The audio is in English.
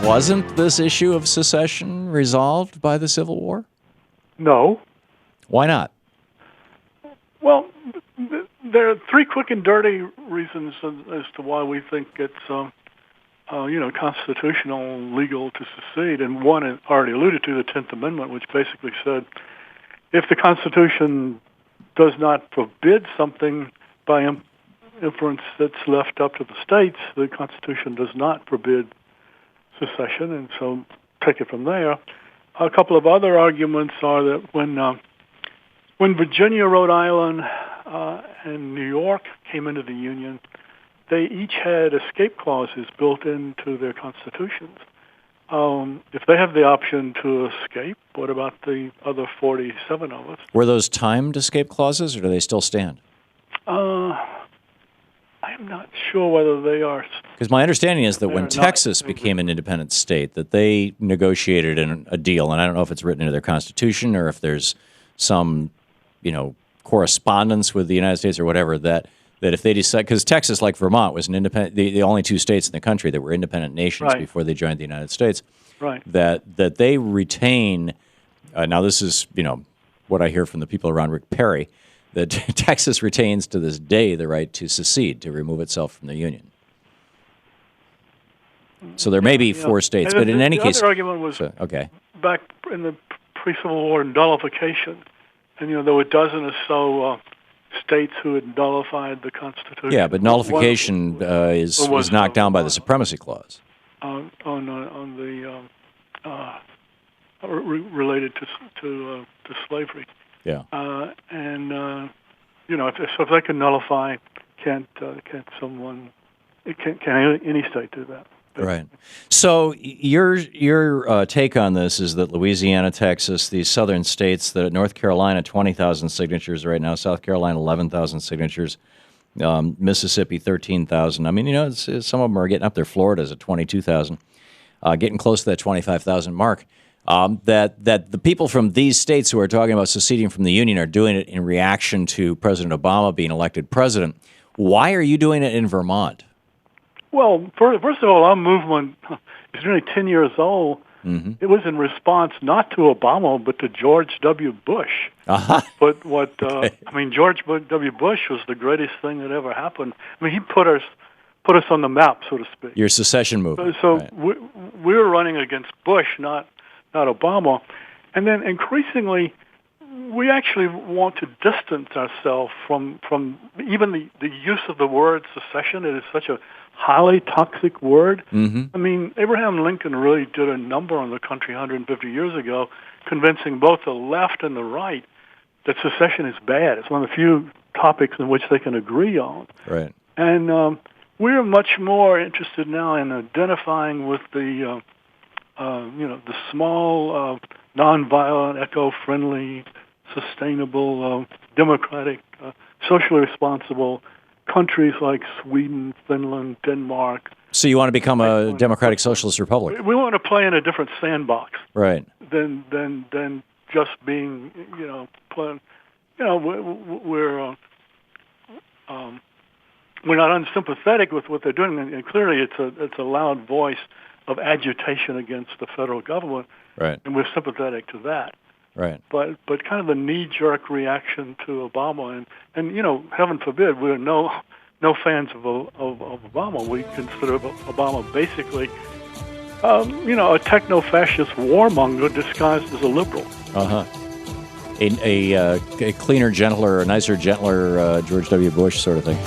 Wasn't this issue of secession resolved by the Civil War? No. Why not? Well, there are three quick and dirty reasons as to why we think it's, constitutional, legal to secede. And one, I already alluded to, the 10th Amendment, which basically said if the Constitution does not forbid something by inference that's left up to the states, the Constitution does not forbid secession, and so take it from there. A couple of other arguments are that when Virginia, Rhode Island, and New York came into the Union, they each had escape clauses built into their constitutions. If they have the option to escape, what about the other 47 of us? Were those timed escape clauses, or do they still stand? I'm not sure whether they are. Because my understanding is that when Texas became an independent state, that they negotiated a deal, and I don't know if it's written into their constitution or if there's some, correspondence with the United States or whatever, that if they decide, because Texas, like Vermont, was an independent, the only two states in the country that were independent nations before they joined the United States, that they retain, now this is, what I hear from the people around Rick Perry, that Texas retains to this day the right to secede, to remove itself from the Union. So there may be four states, but in any case... The other argument was back in the pre-Civil War, nullification. And, there were a dozen or so states who had nullified the Constitution. Yeah, but nullification is knocked down by the Supremacy Clause. Related to slavery. Yeah. If they can nullify, can't any state do that? Right. So your take on this is that Louisiana, Texas, these southern states, that North Carolina, 20,000 signatures right now, South Carolina, 11,000 signatures, Mississippi, 13,000. I mean, some of them are getting up there. Florida's at 22,000, getting close to that 25,000 mark. That the people from these states who are talking about seceding from the Union are doing it in reaction to President Obama being elected president. Why are you doing it in Vermont? Well, first of all, our movement is nearly 10 years old. Mm-hmm. It was in response not to Obama, but to George W. Bush. Uh-huh. But George W. Bush was the greatest thing that ever happened. I mean, he put us on the map, so to speak. Your secession movement. So we were running against Bush, not Obama. And then increasingly, we actually want to distance ourselves from even the use of the word secession. It is such a highly toxic word. Mm-hmm. I mean, Abraham Lincoln really did a number on the country 150 years ago, convincing both the left and the right that secession is bad. It's one of the few topics in which they can agree on. Right. And we're much more interested now in identifying with the small, nonviolent, eco-friendly, sustainable, democratic, socially responsible countries like Sweden, Finland, Denmark. So you want to become a democratic socialist republic? We want to play in a different sandbox, right? Than just being, playing. We're not unsympathetic with what they're doing, and clearly it's a loud voice of agitation against the federal government, right? And we're sympathetic to that. Right. But kind of the knee-jerk reaction to Obama, and heaven forbid, we're no fans of Obama. We consider Obama basically, a techno-fascist warmonger disguised as a liberal. Uh-huh. A cleaner, gentler, a nicer, gentler George W. Bush sort of thing.